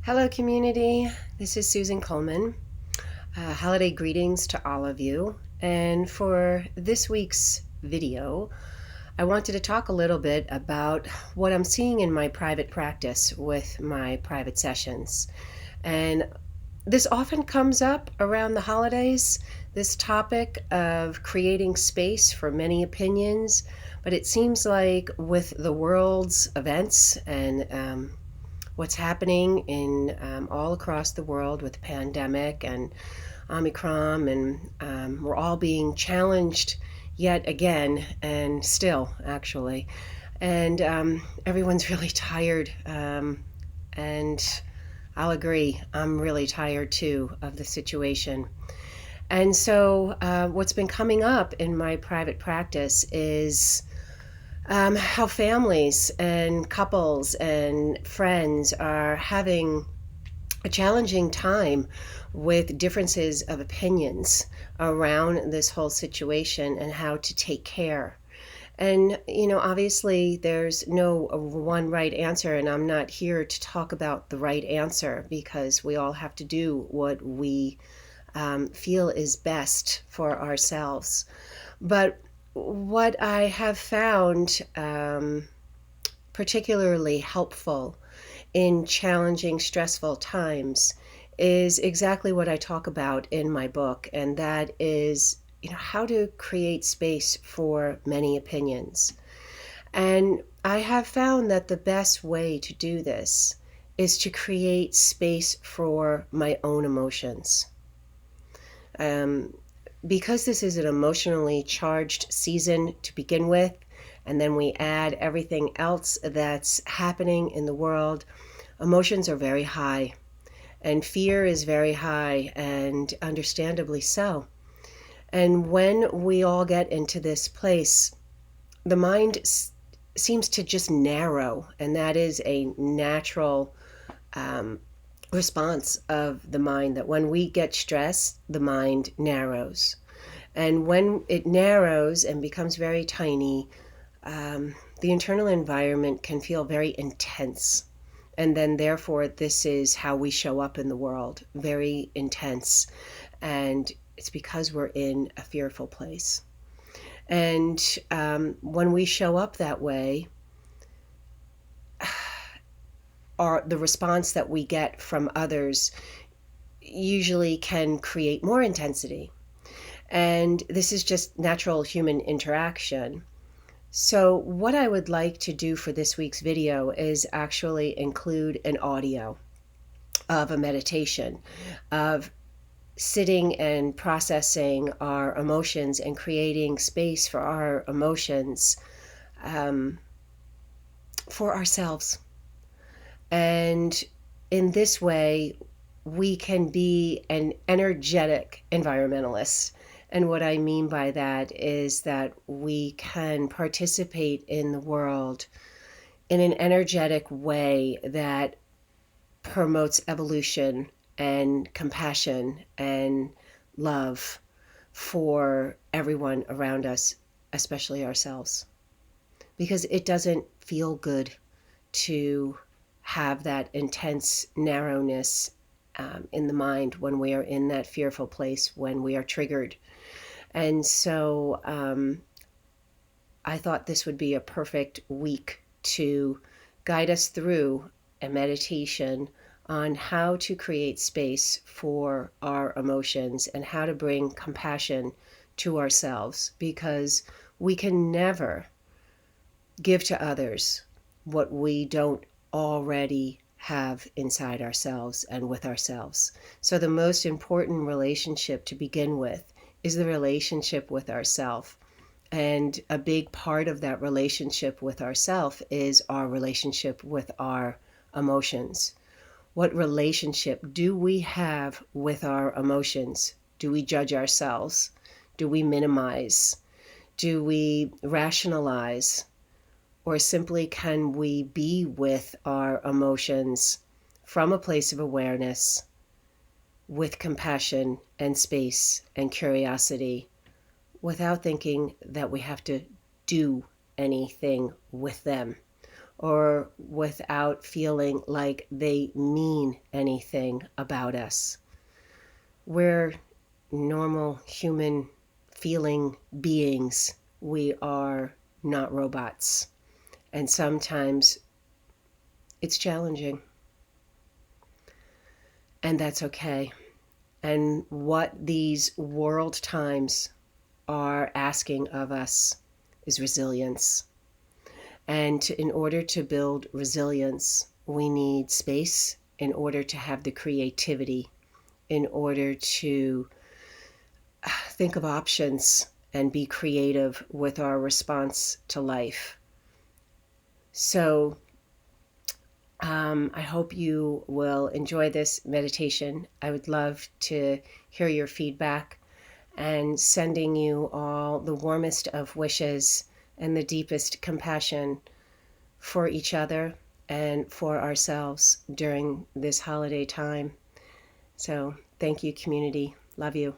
Hello, community. This is Susan Coleman. Holiday greetings to all of you. And for this week's video, I wanted to talk a little bit about what I'm seeing in my private practice with my private sessions. And this often comes up around the holidays, this topic of creating space for many opinions. But it seems like with the world's events and what's happening in all across the world with the pandemic and Omicron, and we're all being challenged yet again, and still, actually. And everyone's really tired. And I'll agree, I'm really tired too of the situation. And so, what's been coming up in my private practice is how families and couples and friends are having a challenging time with differences of opinions around this whole situation and how to take care. And, obviously there's no one right answer, and I'm not here to talk about the right answer because we all have to do what we feel is best for ourselves. But what I have found particularly helpful in challenging, stressful times is exactly what I talk about in my book, and that is, how to create space for many opinions. And I have found that the best way to do this is to create space for my own emotions. Um, because this is an emotionally charged season to begin with, and then we add everything else that's happening in the world, emotions are very high, and fear is very high, and understandably so. And when we all get into this place, the mind seems to just narrow, and that is a natural um, response of the mind, that when we get stressed, the mind narrows. And when it narrows and becomes very tiny, the internal environment can feel very intense. And then, therefore, this is how we show up in the world, very intense. And it's because we're in a fearful place. And when we show up that way, the response that we get from others usually can create more intensity. And this is just natural human interaction. So what I would like to do for this week's video is actually include an audio of a meditation, of sitting and processing our emotions and creating space for our emotions um, for ourselves. And in this way, we can be an energetic environmentalist. And what I mean by that is that we can participate in the world in an energetic way that promotes evolution and compassion and love for everyone around us, especially ourselves. Because it doesn't feel good to have that intense narrowness in the mind when we are in that fearful place, when we are triggered. And so I thought this would be a perfect week to guide us through a meditation on how to create space for our emotions and how to bring compassion to ourselves, because we can never give to others what we don't already have inside ourselves and with ourselves. So the most important relationship to begin with is the relationship with ourself. And a big part of that relationship with ourself is our relationship with our emotions. What relationship do we have with our emotions? Do we judge ourselves? Do we minimize? Do we rationalize? Or simply, can we be with our emotions from a place of awareness, with compassion and space and curiosity, without thinking that we have to do anything with them, or without feeling like they mean anything about us. We're normal human feeling beings. We are not robots. And sometimes it's challenging. And that's okay. And what these world times are asking of us is resilience. And in order to build resilience, we need space in order to have the creativity, in order to think of options and be creative with our response to life. So I hope you will enjoy this meditation. I would love to hear your feedback, and sending you all the warmest of wishes and the deepest compassion for each other and for ourselves during this holiday time. So thank you, community. Love you.